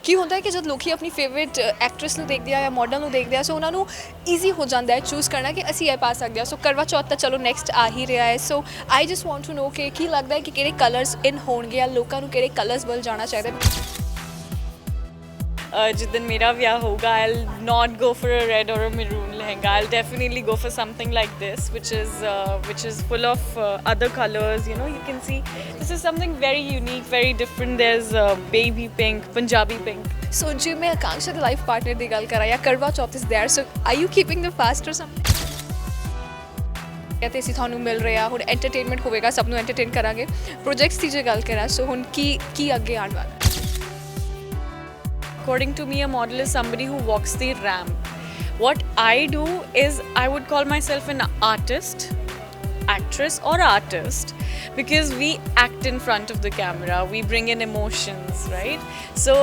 ਕੀ ਹੁੰਦਾ ਹੈ ਕਿ ਜਦ ਲੋਕੀ ਆਪਣੀ ਫੇਵਰਿਟ ਐਕਟਰੈਸ ਨੂੰ ਦੇਖਦੇ ਆ ਜਾਂ ਮਾਡਲ ਨੂੰ ਦੇਖਦੇ ਆ ਸੋ ਉਹਨਾਂ ਨੂੰ ਈਜ਼ੀ ਹੋ ਜਾਂਦਾ ਹੈ ਚੂਜ਼ ਕਰਨਾ ਕਿ ਅਸੀਂ ਇਹ ਪਾ ਸਕਦੇ ਹਾਂ ਸੋ ਕਰਵਾ ਚੌਥ ਤਾਂ ਚਲੋ ਨੈਕਸਟ ਆ ਹੀ ਰਿਹਾ ਹੈ so I just want to know ਕਿ ਕੀ ਲੱਗਦਾ ਹੈ ਕਿ ਕਿਹੜੇ ਕਲਰਸ ਇਨ ਹੋਣਗੇ ਜਾਂ ਲੋਕਾਂ ਨੂੰ ਕਿਹੜੇ ਕਲਰਸ ਵੱਲ ਜਾਣਾ ਚਾਹੀਦਾ ਹੈ। जिस दिन मेरा ब्याह होगा I'll not go for a red or a maroon lehenga. I'll definitely go for something like this which is full of other colors. You know, you can see this is something very unique, very different. There's baby pink, Punjabi pink. ਸੋ ਜੇ ਮੈਂ ਆਕਾਂक्षा ਦੇ life partner ਦੀ ਗੱਲ ਕਰਾਂ ਜਾਂ Karva Chauth is there so are you keeping the fast or something ਤੇ ਅਸੀਂ ਤੁਹਾਨੂੰ ਮਿਲ ਰਿਹਾ ਹੁਣ ਐਂਟਰਟੇਨਮੈਂਟ ਹੋਵੇਗਾ ਸਭ ਨੂੰ ਐਂਟਰਟੇਨ ਕਰਾਂਗੇ ਪ੍ਰੋਜੈਕਟਸ ਦੀ ਜੇ ਗੱਲ ਕਰਾਂ ਸੋ ਹੁਣ ਕੀ ਅੱਗੇ ਆਉਣ ਵਾਲਾ According to me, a model is somebody who walks the ramp. What I do is I would call myself an artist, actress or artist, because we act in front of the camera, we bring in emotions, right? So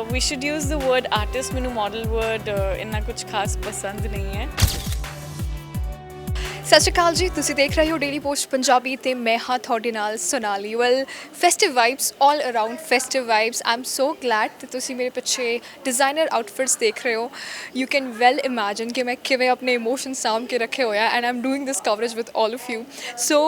we should use the word artist. Mainu model word inna kuch khas pasand nahi hai. ਸਤਿ ਸ਼੍ਰੀ ਅਕਾਲ ਜੀ ਤੁਸੀਂ ਦੇਖ ਰਹੇ ਹੋ daily Post Punjabi ਤੇ ਮੈਂ ਹਾਂ ਤੁਹਾਡੇ ਨਾਲ Sonali well festive vibes all around festive vibes I am so glad ਕਿ ਤੁਸੀਂ ਮੇਰੇ ਪਿੱਛੇ ਡਿਜ਼ਾਈਨਰ ਆਊਟਫਿਟਸ ਦੇਖ ਰਹੇ ਹੋ ਯੂ ਕੈਨ ਵੈਲ ਇਮੈਜਿਨ ਕਿ ਮੈਂ ਕਿਵੇਂ ਆਪਣੇ ਇਮੋਸ਼ਨਸ ਸਾਂਭ ਕੇ ਰੱਖੇ ਹੋਇਆ and I am doing this coverage with all of you so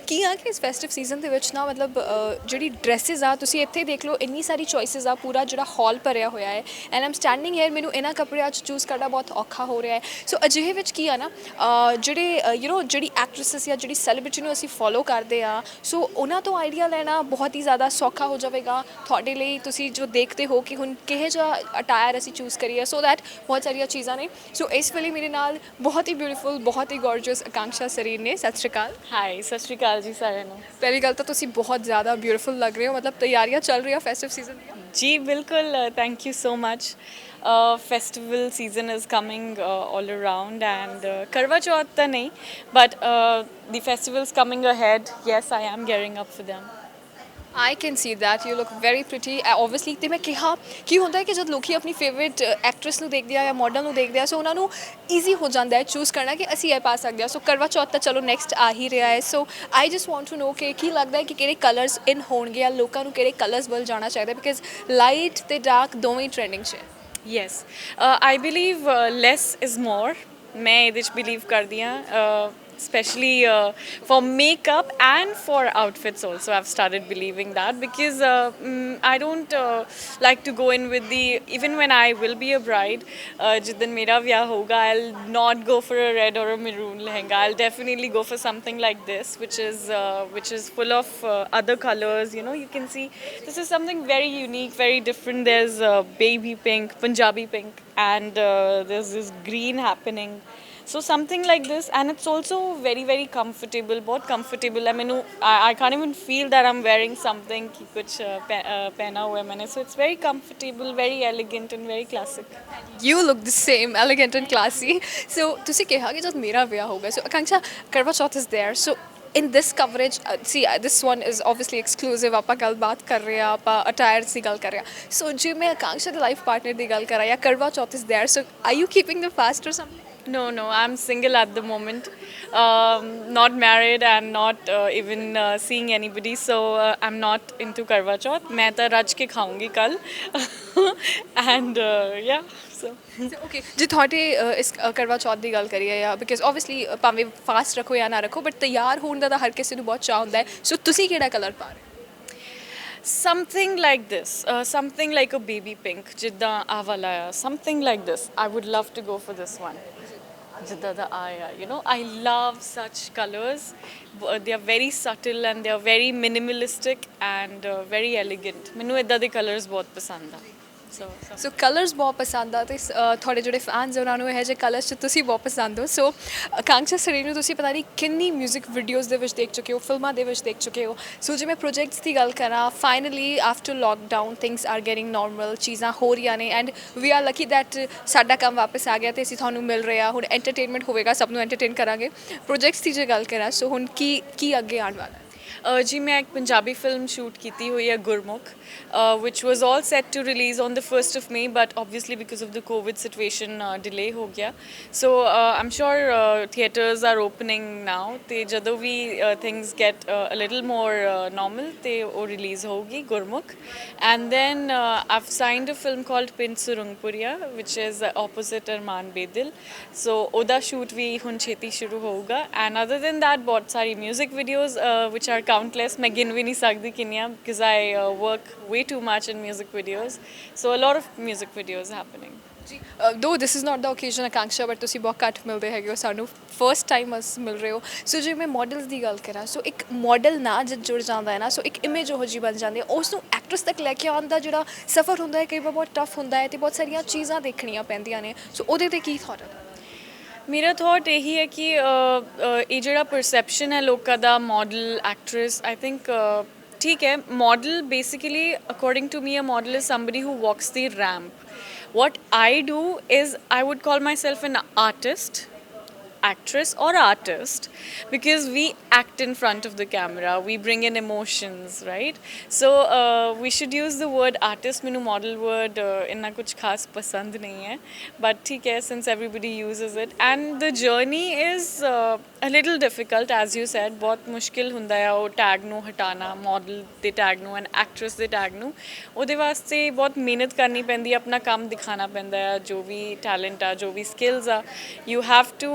ਕੀ ਆ ਕਿ ਇਸ ਫੈਸਟਿਵ ਸੀਜ਼ਨ ਦੇ ਵਿੱਚ ਨਾ ਮਤਲਬ ਜਿਹੜੀ ਡਰੈਸਿਸ ਆ ਤੁਸੀਂ ਇੱਥੇ ਦੇਖ ਲਓ ਇੰਨੀ ਸਾਰੀ ਚੋਇਸਿਸ ਆ ਪੂਰਾ ਜਿਹੜਾ ਹਾਲ ਭਰਿਆ ਹੋਇਆ ਹੈ ਐਂਡ ਆਮ ਸਟੈਂਡਿੰਗ ਹੇਅਰ ਮੈਨੂੰ ਇਹਨਾਂ ਕੱਪੜਿਆਂ 'ਚ ਚੂਜ਼ ਕਰਨਾ ਬਹੁਤ ਔਖਾ ਹੋ ਰਿਹਾ ਹੈ ਸੋ ਅਜਿਹੇ ਵਿੱਚ ਕੀ ਆ ਨਾ ਜਿਹੜੇ ਜਿਹੜੀ ਐਕਟਰੈਸਿਸ ਜਾਂ ਜਿਹੜੀ ਸੈਲੀਬ੍ਰਿਟੀ ਨੂੰ ਅਸੀਂ ਫੋਲੋ ਕਰਦੇ ਆ ਸੋ ਉਹਨਾਂ ਤੋਂ ਆਈਡੀਆ ਲੈਣਾ ਬਹੁਤ ਹੀ ਜ਼ਿਆਦਾ ਸੌਖਾ ਹੋ ਜਾਵੇਗਾ ਤੁਹਾਡੇ ਲਈ ਤੁਸੀਂ ਜੋ ਦੇਖਦੇ ਹੋ ਕਿ ਹੁਣ ਕਿਹੋ ਜਿਹਾ ਅਟਾਇਰ ਅਸੀਂ ਚੂਜ਼ ਕਰੀਏ ਸੋ ਦੈਟ ਬਹੁਤ ਸਾਰੀਆਂ ਚੀਜ਼ਾਂ ਨੇ ਸੋ ਇਸ ਵੇਲੇ ਮੇਰੇ ਨਾਲ ਬਹੁਤ ਹੀ ਬਿਊਟੀਫੁਲ ਬਹੁਤ ਹੀ ਗੋਰਜੀਅਸ ਆਕਾਂक्षा ਸਰੀਰ ਨੇ ਸਤਿ ਸ਼੍ਰੀ ਅਕਾਲ Hi, ਸਤਿ ਸ਼੍ਰੀ ਅਕਾਲ ਜੀ ਸਾਰਿਆਂ ਨੂੰ ਪਹਿਲੀ ਗੱਲ ਤਾਂ ਤੁਸੀਂ ਬਹੁਤ ਜ਼ਿਆਦਾ ਬਿਊਟੀਫੁਲ ਲੱਗ ਰਹੇ ਹੋ ਮਤਲਬ ਤਿਆਰੀਆਂ ਚੱਲ ਰਹੀਆਂ ਫੈਸਟਿਵ ਸੀਜ਼ਨ ਦੀਆਂ ਜੀ ਬਿਲਕੁਲ thank you so much festival season is coming all around and Karwa Chauth ta nahi but the festivals coming ahead, yes I am gearing up for them. I can see that you look very pretty obviously ਤੇ ਮੈਂ ਕਿਹਾ ਕੀ ਹੁੰਦਾ ਹੈ ਕਿ ਜਦ ਲੋਕੀ ਆਪਣੀ favourite actress ਨੂੰ ਦੇਖਦੇ ਆ ਜਾਂ ਮਾਡਲ ਨੂੰ ਦੇਖਦੇ ਆ ਸੋ ਉਹਨਾਂ ਨੂੰ ਈਜ਼ੀ ਹੋ ਜਾਂਦਾ ਹੈ ਚੂਜ਼ ਕਰਨਾ ਕਿ ਅਸੀਂ ਇਹ ਪਾ ਸਕਦੇ ਹਾਂ ਸੋ ਕਰਵਾ ਚੌਥ ਤਾਂ ਚਲੋ ਨੈਕਸਟ ਆ ਹੀ ਰਿਹਾ ਹੈ so I just want to know ਕਿ ਕੀ ਲੱਗਦਾ ਹੈ ਕਿ ਕਿਹੜੇ ਕਲਰਸ ਇਨ ਹੋਣਗੇ ਜਾਂ ਲੋਕਾਂ ਨੂੰ ਕਿਹੜੇ ਕਲਰਸ ਵੱਲ ਜਾਣਾ ਚਾਹੀਦਾ ਬਿਕਾਜ਼ ਲਾਈਟ ਤੇ ਡਾਰਕ ਦੋਵੇਂ ਟ੍ਰੈਂਡਿੰਗ 'ਚ ਹੈ Yes, I believe less is more. मैं ਇਹਦੇ 'ਚ believe ਕਰਦੀ ਹਾਂ especially for makeup and for outfits also I've started believing that because I don't like to go in with the even when I will be a bride ਜਿਸ ਦਿਨ ਮੇਰਾ ਵਿਆਹ ਹੋਗਾ I'll not go for a red or a maroon lehenga. I'll definitely go for something like this which is full of other colors. You know, you can see this is something very unique, very different. There's baby pink, Punjabi pink and there's this green happening. So something like this and it's also very very comfortable बहुत comfortable है मैंने I can't even feel that I'm wearing something कि कुछ पहना हुआ है मैंने so it's very comfortable, very elegant and very classic. You look the same, elegant and classy. So ਤੁਸੀਂ ਕਿਹਾ ਕਿ ਜਦ ਮੇਰਾ ਵਿਆਹ ਹੋਗਾ ਸੋ ਆਕਾਂक्षा ਕਰਵਾ ਚੌਥ is there so in this coverage see this one is obviously exclusive ਆਪਾਂ ਗੱਲਬਾਤ ਕਰ ਰਹੇ ਆ ਆਪਾਂ ਅਟਾਇਰਸ ਦੀ ਗੱਲ ਕਰ ਰਹੇ ਆ ਸੋ ਜੇ ਮੈਂ ਆਕਾਂक्षा ਦੇ ਲਾਈਫ ਪਾਰਟਨਰ ਦੀ ਗੱਲ ਕਰਾਂ ਜਾਂ ਕਰਵਾ ਚੌਥ is there so are you keeping the fast or something? No, I'm single at the moment. Not married and not even seeing anybody. So I'm not into Karwa Chauth. मैं तो रज के खाऊंगी कल. And yeah, so. Okay ਜੇ ਤੁਹਾਡੇ ਇਸ ਕਰਵਾ ਚੌਥ ਦੀ ਗੱਲ ਕਰੀਏ ਜਾਂ ਬਿਕਾਜ਼ ਓਬਵੀਅਸਲੀ ਭਾਵੇਂ ਫਾਸਟ ਰੱਖੋ ਜਾਂ ਨਾ ਰੱਖੋ ਬਟ ਤਿਆਰ ਹੋਣ ਦਾ ਤਾਂ ਹਰ ਕਿਸੇ ਨੂੰ ਬਹੁਤ ਚਾਅ ਹੁੰਦਾ ਹੈ ਸੋ ਤੁਸੀਂ ਕਿਹੜਾ ਕਲਰ ਪਾ ਰਹੇ Something like this, something like a baby pink, ਜਿੱਦਾਂ ਆਹ ਵਾਲਾ ਆ, something like this. I would love to go for this one. ਜਿੱਦਾਂ ਦਾ ਆਇਆ, you know, I love such colors. They are very subtle and they are very minimalistic and very elegant. ਮੈਨੂੰ ਇੱਦਾਂ ਦੇ colors ਬਹੁਤ ਪਸੰਦ ਆ. ਸੋ ਕਲਰਸ ਬਹੁਤ ਪਸੰਦ ਆ ਤੇ ਤੁਹਾਡੇ ਜਿਹੜੇ ਫੈਨਸ ਉਹਨਾਂ ਨੂੰ ਇਹੋ ਜਿਹੇ ਕਲਰਸ 'ਚ ਤੁਸੀਂ ਬਹੁਤ ਪਸੰਦ ਹੋ ਸੋ ਆਕਾਂक्षा ਸਰੀਰ ਨੂੰ ਤੁਸੀਂ ਪਤਾ ਨਹੀਂ ਕਿੰਨੀ ਮਿਊਜ਼ਿਕ ਵੀਡੀਓਜ਼ ਦੇ ਵਿੱਚ ਦੇਖ ਚੁੱਕੇ ਹੋ ਫਿਲਮਾਂ ਦੇ ਵਿੱਚ ਦੇਖ ਚੁੱਕੇ ਹੋ ਸੋ ਜੇ ਮੈਂ ਪ੍ਰੋਜੈਕਟਸ ਦੀ ਗੱਲ ਕਰਾਂ finally after lockdown things are getting normal ਚੀਜ਼ਾਂ ਹੋ ਰਹੀਆਂ ਨੇ and we are lucky that ਸਾਡਾ ਕੰਮ ਵਾਪਸ ਆ ਗਿਆ ਤੇ ਅਸੀਂ ਤੁਹਾਨੂੰ ਮਿਲ ਰਹੇ ਹਾਂ ਹੁਣ ਐਂਟਰਟੇਨਮੈਂਟ ਹੋਵੇਗਾ ਸਭ ਨੂੰ ਐਂਟਰਟੇਨ ਕਰਾਂਗੇ ਪ੍ਰੋਜੈਕਟਸ ਦੀ ਜੇ ਗੱਲ ਕਰਾਂ ਸੋ ਹੁਣ ਕੀ ਅੱਗੇ ਆਉਣ ਵਾਲਾ ਜੀ ਮੈਂ ਇੱਕ ਪੰਜਾਬੀ ਫਿਲਮ ਸ਼ੂਟ ਕੀਤੀ ਹੋਈ ਹੈ ਗੁਰਮੁਖ which was all set to release on the 1st of May but obviously because of the COVID situation delay ਹੋ ਗਿਆ so I'm sure theatres are opening now ਤੇ ਜਦੋਂ ਵੀ things get a little more normal ਤੇ ਉਹ release ਹੋਊਗੀ ਗੁਰਮੁਖ and then I've signed a film called Pind Surungpuria which is opposite Arman Bedil so ਉਹਦਾ shoot ਵੀ ਹੁਣ ਛੇਤੀ ਸ਼ੁਰੂ ਹੋਊਗਾ and other than that ਬਹੁਤ ਸਾਰੀ music videos which are countless ਮੈਂ ਗਿਣ ਵੀ ਨਹੀਂ ਸਕਦੀ ਕਿੰਨੀਆਂ because I work way too much in music videos so a lot of music videos happening ਜੀ though this is not the occasion Akanksha but ਤੁਸੀਂ ਬਹੁਤ ਘੱਟ ਮਿਲਦੇ ਹੈਗੇ ਹੋ ਸਾਨੂੰ ਫਰਸਟ ਟਾਈਮ ਅਸ ਮਿਲ ਰਹੇ ਹੋ ਸੋ ਜੇ ਮੈਂ ਮਾਡਲਸ ਦੀ ਗੱਲ ਕਰਾਂ ਸੋ ਇੱਕ ਮਾਡਲ ਨਾ ਜਦ ਜੁੜ ਜਾਂਦਾ ਹੈ ਨਾ ਸੋ ਇੱਕ ਇਮੇਜ ਉਹੋ ਜਿਹੀ ਬਣ ਜਾਂਦੀ ਹੈ ਉਸ ਨੂੰ ਐਕਟਰਸ ਤੱਕ ਲੈ ਕੇ ਆਉਣ ਦਾ ਜਿਹੜਾ ਸਫ਼ਰ ਹੁੰਦਾ ਹੈ ਕਈ ਵਾਰ ਬਹੁਤ ਟਫ ਹੁੰਦਾ ਹੈ ਤੇ ਬਹੁਤ ਸਾਰੀਆਂ ਚੀਜ਼ਾਂ ਦੇਖਣੀਆਂ ਪੈਂਦੀਆਂ ਨੇ ਸੋ ਉਹਦੇ ਤੇ ਕੀ ਥਾਟ ਹੈ ਮੇਰਾ ਥਾਟ ਇਹੀ ਹੈ ਕਿ ਇਹ ਜਿਹੜਾ ਪਰਸੈਪਸ਼ਨ ਹੈ ਲੋਕਾਂ ਦਾ ਮਾਡਲ ਐਕਟਰੈਸ ਆਈ ਥਿੰਕ ਠੀਕ ਹੈ model basically according to me a model is somebody who walks the ramp what I do is I would call myself an artist actress or artist because we act in front of the camera we bring in emotions right so we should use the word artist menu model word inna kuch khas pasand nahi hai but theek hai since everybody uses it and the journey is a little difficult as you said bahut mushkil hunda hai ਉਹ tag ਨੂੰ ਹਟਾਣਾ model ਦੇ tag ਨੂੰ and actress ਦੇ tag ਨੂੰ ਉਹਦੇ ਵਾਸਤੇ ਬਹੁਤ ਮਿਹਨਤ ਕਰਨੀ ਪੈਂਦੀ ਹੈ ਆਪਣਾ ਕੰਮ ਦਿਖਾਣਾ ਪੈਂਦਾ ਹੈ ਜੋ ਵੀ ਟੈਲੈਂਟ ਆ ਜੋ ਵੀ ਸਕਿੱਲਸ ਆ you have to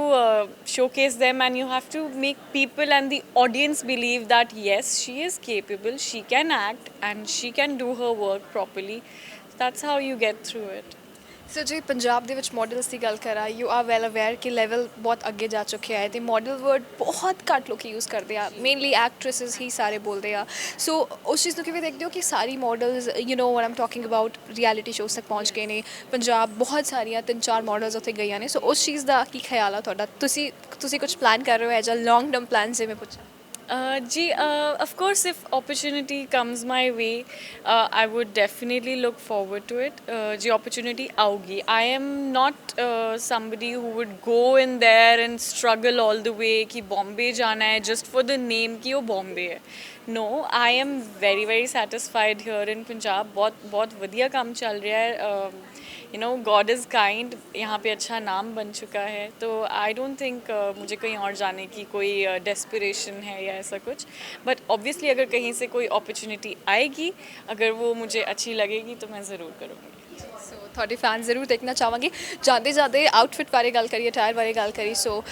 showcase them and you have to make people and the audience believe that yes she is capable she can act and she can do her work properly that's how you get through it ਸੋ ਜੇ ਪੰਜਾਬ ਦੇ ਵਿੱਚ models ਦੀ ਗੱਲ ਕਰਾਂ you are well aware ਕਿ level ਬਹੁਤ ਅੱਗੇ ਜਾ ਚੁੱਕਿਆ ਹੈ ਤੇ ਮਾਡਲ ਵਰਡ ਬਹੁਤ ਘੱਟ ਲੋਕ ਯੂਜ਼ ਕਰਦੇ ਆ ਮੇਨਲੀ ਐਕਟਰੈਸਿਸ ਹੀ ਸਾਰੇ ਬੋਲਦੇ ਆ ਸੋ ਉਸ ਚੀਜ਼ ਨੂੰ ਕਿਵੇਂ ਦੇਖਦੇ ਹੋ ਕਿ ਸਾਰੀ models you know what I'm talking about reality shows ਤੱਕ ਪਹੁੰਚ ਗਏ ਨੇ ਪੰਜਾਬ ਬਹੁਤ ਸਾਰੀਆਂ 3-4 ਮਾਡਲਸ ਉੱਥੇ ਗਈਆਂ ਨੇ ਸੋ ਉਸ ਚੀਜ਼ ਦਾ ਕੀ ਖਿਆਲ ਆ ਤੁਹਾਡਾ ਤੁਸੀਂ ਕੁਝ ਪਲਾਨ ਕਰ ਰਹੇ ਹੋ ਐਜ ਅ ਲੌਂਗ ਟਰਮ ਪਲਾਨ ਜਿਵੇਂ ਪੁੱਛਾਂ Ji, of course, if opportunity comes my way, I would definitely look forward to it. Ji, opportunity augi. I am not somebody who would go in there and struggle all the way कि Bombay जाना है just for the name कि वो Bombay है. No, I am very very satisfied here in Punjab. बहुत वधिया काम चल रहा है. You know, God is kind. यहाँ पे अच्छा नाम बन चुका है तो I don't think मुझे कहीं और जाने की कोई desperation है या ऐसा कुछ but obviously अगर कहीं से कोई opportunity आएगी अगर वो मुझे अच्छी लगेगी तो मैं ज़रूर करूँगी ਸੋ ਤੁਹਾਡੇ ਫੈਨ ਜ਼ਰੂਰ ਦੇਖਣਾ ਚਾਹਾਂਗੇ ਜਾਂਦੇ ਜਾਂਦੇ ਆਊਟਫਿਟ ਬਾਰੇ ਗੱਲ ਕਰੀਏ ਅਟਾਇਰ ਬਾਰੇ ਗੱਲ ਕਰੀ so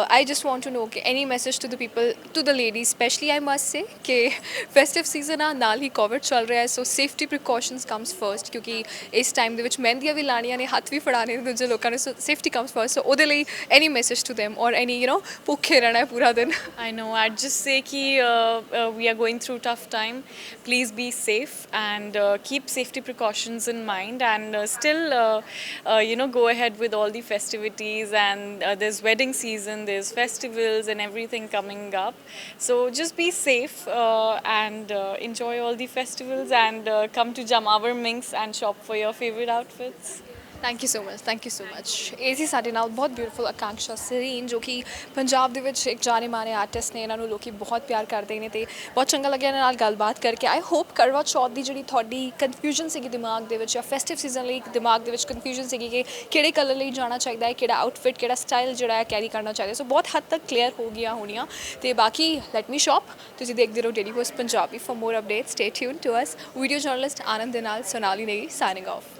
I just want to know ਕਿ any message to the people to the ladies specially I must say ਕਿ ਫੈਸਟਿਵ ਸੀਜ਼ਨ ਆ ਨਾਲ ਹੀ ਕੋਵਿਡ ਚੱਲ ਰਿਹਾ ਹੈ ਸੋ ਸੇਫਟੀ ਪ੍ਰੀਕਾਸ਼ਨਸ ਕਮਸ ਫਰਸਟ ਕਿਉਂਕਿ ਇਸ ਟਾਈਮ ਦੇ ਵਿੱਚ ਮਹਿੰਦੀਆਂ ਵੀ ਲਾਣੀਆਂ ਨੇ ਹੱਥ ਵੀ ਫੜਾਣੇ ਨੇ ਦੂਜੇ ਲੋਕਾਂ ਨੇ ਸੋ ਸੇਫਟੀ ਕਮਸ ਫਰਸਟ ਸੋ ਉਹਦੇ ਲਈ ਐਨੀ ਮੈਸੇਜ ਟੂ ਦੈਮ ਔਰ ਐਨੀ ਯੂ ਨੋ ਭੁੱਖੇ ਰਹਿਣਾ ਹੈ ਪੂਰਾ ਦਿਨ I know. I'd just say कि we are going through tough time. Please be safe and keep safety precautions in mind and still you know go ahead with all the festivities and there's wedding season, there's festivals and everything coming up. So just be safe and enjoy all the festivals and come to Jamawar Minks and shop for your favorite outfits. Thank you so much ਇਹ ਸੀ ਸਾਡੇ ਨਾਲ ਬਹੁਤ beautiful Akanksha Sarin ਜੋ ਕਿ ਪੰਜਾਬ ਦੇ ਵਿੱਚ ਇੱਕ ਜਾਣੇ ਮਾਣੇ ਆਰਟਿਸਟ ਨੇ ਇਹਨਾਂ ਨੂੰ ਲੋਕੀ ਬਹੁਤ ਪਿਆਰ ਕਰਦੇ ਨੇ ਤੇ ਬਹੁਤ ਚੰਗਾ ਲੱਗਿਆ ਇਹਨਾਂ ਨਾਲ ਗੱਲਬਾਤ ਕਰਕੇ ਆਈ ਹੋਪ ਕਰਵਾ ਚੌਥ ਦੀ ਜਿਹੜੀ ਤੁਹਾਡੀ ਕਨਫਿਊਜ਼ਨ ਸੀਗੀ ਦਿਮਾਗ ਦੇ ਵਿੱਚ ਜਾਂ ਫੈਸਟਿਵ ਸੀਜ਼ਨ ਲਈ ਦਿਮਾਗ ਦੇ ਵਿੱਚ ਕਨਫਿਊਜ਼ਨ ਸੀਗੀ ਕਿ ਕਿਹੜੇ ਕਲਰ ਲਈ ਜਾਣਾ ਚਾਹੀਦਾ ਹੈ ਕਿਹੜਾ ਆਊਟਫਿਟ ਕਿਹੜਾ ਸਟਾਈਲ ਜਿਹੜਾ ਹੈ ਕੈਰੀ ਕਰਨਾ ਚਾਹੀਦਾ ਸੋ ਬਹੁਤ ਹੱਦ ਤੱਕ ਕਲੀਅਰ ਹੋ ਗਈਆਂ ਹੋਣੀਆਂ ਤੇ ਬਾਕੀ ਲੈਟ ਮੀ ਸ਼ਾਪ ਤੁਸੀਂ ਦੇਖਦੇ ਰਹੋ Daily Post Punjabi for more updates stay tune to us video journalist Anand ਦੇ ਨਾਲ ਸੋਨਾਲੀ ਨੇਗੀ ਸਾਈਨਿੰਗ ਆਫ